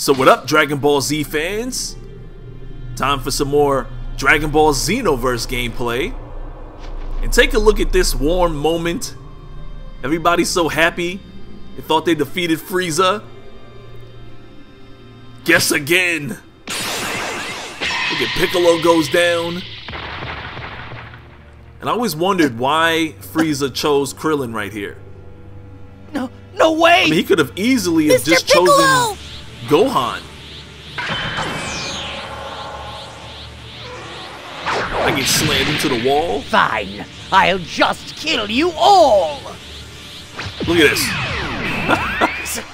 So what up, Dragon Ball Z fans? Time for some more Dragon Ball Xenoverse gameplay. And take a look at this warm moment. Everybody's so happy. They thought they defeated Frieza. Guess again. Look at Piccolo goes down. And I always wondered why Frieza chose Krillin right here. No way! I mean, he could have easily have just Piccolo! chosen Gohan. I get slammed into the wall. Fine, I'll just kill you all! Look at this.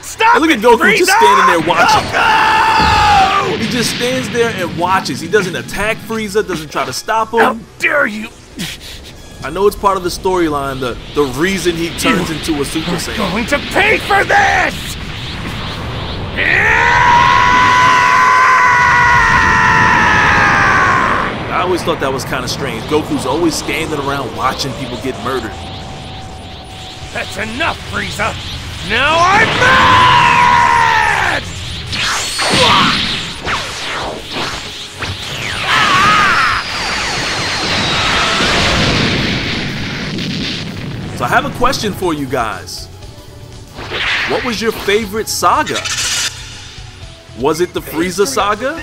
Stop! And look at Goku Frieza! just standing there watching. Goku! He just stands there and watches. He doesn't attack Frieza, doesn't try to stop him. How dare you! I know it's part of the storyline, the reason he turns into a Super Saiyan. Going to pay for this! I always thought that was kind of strange. Goku's always standing around watching people get murdered. That's enough, Frieza! Now I'm mad! So I have a question for you guys. What was your favorite saga? Was it the Frieza saga?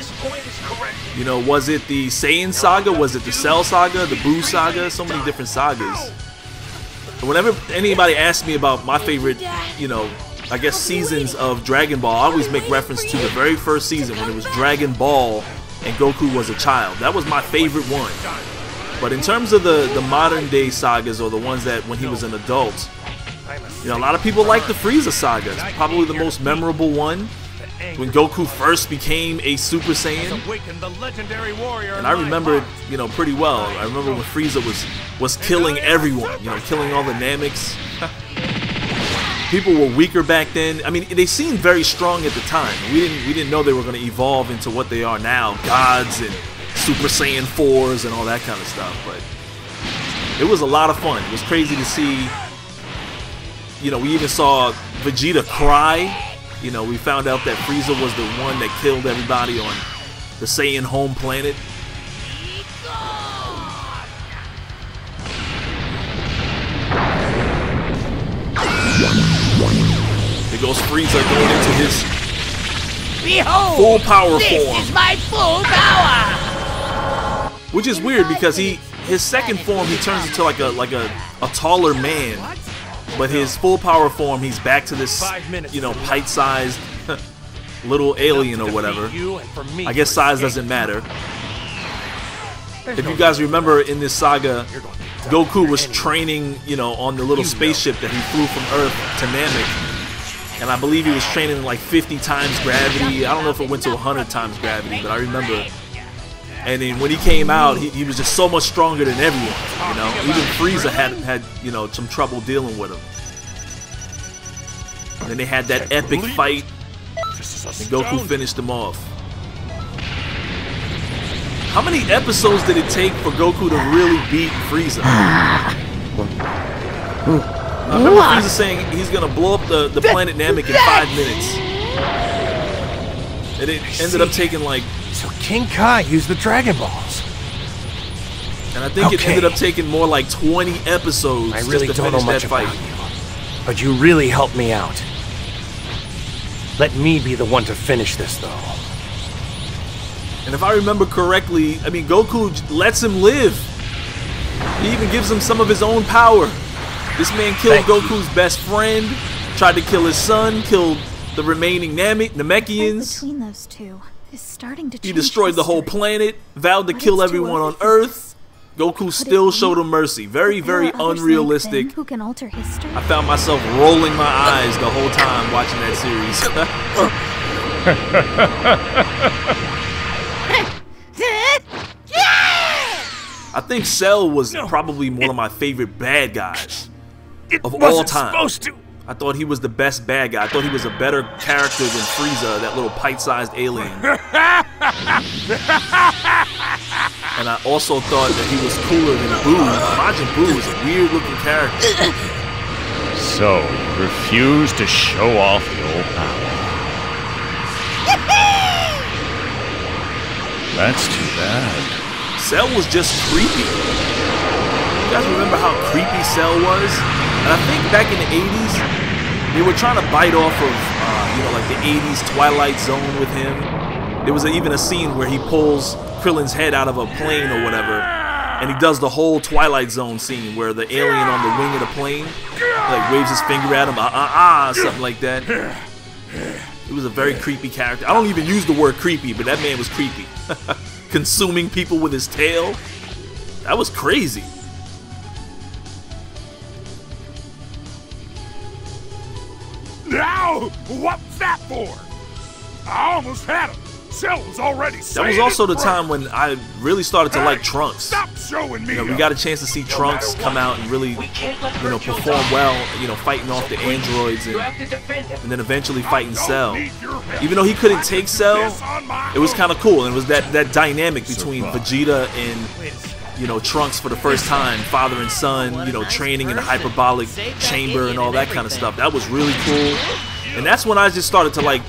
You know, was it the Saiyan saga? Was it the Cell saga? The Buu saga? So many different sagas. And whenever anybody asks me about my favorite, you know, I guess seasons of Dragon Ball, I always make reference to the very first season when it was Dragon Ball and Goku was a child. That was my favorite one. But in terms of the modern day sagas, or the ones that when he was an adult, you know, a lot of people like the Frieza saga. It's probably the most memorable one. When Goku first became a Super Saiyan. And I remember it, you know, pretty well. I remember when Frieza was killing everyone, you know, killing all the Nameks. People were weaker back then. I mean, they seemed very strong at the time. We didn't know they were going to evolve into what they are now, gods and Super Saiyan 4s and all that kind of stuff. But it was a lot of fun. It was crazy to see. You know, we even saw Vegeta cry. You know, we found out that Frieza was the one that killed everybody on the Saiyan home planet. There goes Frieza going into his Behold, full power this form. Is my full power! Which is weird because his second form he turns into like a taller man. But his full power form, he's back to this, you know, pint-sized little alien or whatever. I guess size doesn't matter. If you guys remember in this saga, Goku was training, you know, on the little spaceship that he flew from Earth to Namek. And I believe he was training in like 50 times gravity. I don't know if it went to 100 times gravity, but I remember. And then when he came out, he was just so much stronger than everyone, you know. Even Frieza had you know, some trouble dealing with him. And then they had that epic fight, and Goku finished him off. How many episodes did it take for Goku to really beat Frieza? I remember Frieza saying he's gonna blow up the planet Namek in 5 minutes. And it ended up taking like... So King Kai used the Dragon Balls. And I think it ended up taking more like 20 episodes just to finish that fight. But you really helped me out. Let me be the one to finish this, though. And if I remember correctly, I mean, Goku lets him live. He even gives him some of his own power. This man killed Goku's best friend, tried to kill his son, killed the remaining Namekians. Between those two is starting to change. He destroyed the whole planet, vowed to kill everyone on Earth. Goku still showed him mercy. Very, very unrealistic. Who can alter history? I found myself rolling my eyes the whole time watching that series. I think Cell was probably one of my favorite bad guys of all time. I thought he was the best bad guy. I thought he was a better character than Frieza, that little pint-sized alien. And I also thought that he was cooler than Buu. Majin Buu is a weird-looking character. So, refuse to show off your power. That's too bad. Cell was just creepy. You guys remember how creepy Cell was? And I think back in the 80s, they were trying to bite off of, you know, like the 80s Twilight Zone with him. There was even a scene where he pulls Krillin's head out of a plane or whatever, and he does the whole Twilight Zone scene where the alien on the wing of the plane like waves his finger at him, something like that. He was a very creepy character. I don't even use the word creepy, but that man was creepy. Consuming people with his tail. That was crazy. Now, what's that for? I almost had him. Cell was already That was also the time when I really started to like Trunks. Stop showing me. You know, we got a chance to see Trunks come out and really, you know, perform well, you know, fighting off the androids and then eventually fighting Cell. Even though he couldn't take Cell, it was kind of cool. And it was that dynamic between Vegeta and, you know, Trunks for the first time, father and son, you know, training in the hyperbolic chamber and all that kind of stuff. That was really cool. And that's when I just started to like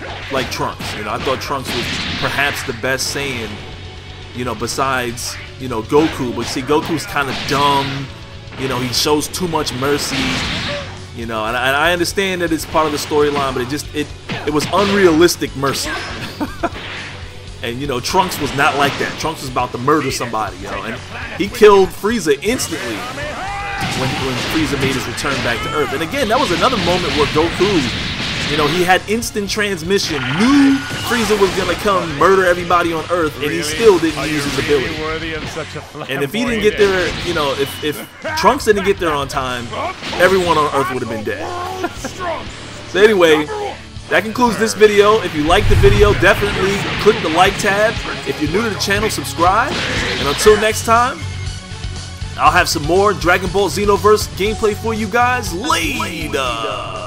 Trunks. You know, I thought Trunks was perhaps the best Saiyan, you know, besides, you know, Goku. But see, Goku's kind of dumb. You know, he shows too much mercy. You know, and I understand that it's part of the storyline, but it was unrealistic mercy. And you know, Trunks was not like that. Trunks was about to murder somebody, you know, and he killed Frieza instantly when Frieza made his return back to Earth. And again, that was another moment where Goku, you know, he had instant transmission, knew Frieza was gonna come murder everybody on Earth, and he still didn't use his ability. And if he didn't get there, you know, if Trunks didn't get there on time, everyone on Earth would have been dead. So anyway, that concludes this video. If you liked the video, definitely click the like tab. If you're new to the channel, subscribe. And until next time, I'll have some more Dragon Ball Xenoverse gameplay for you guys later.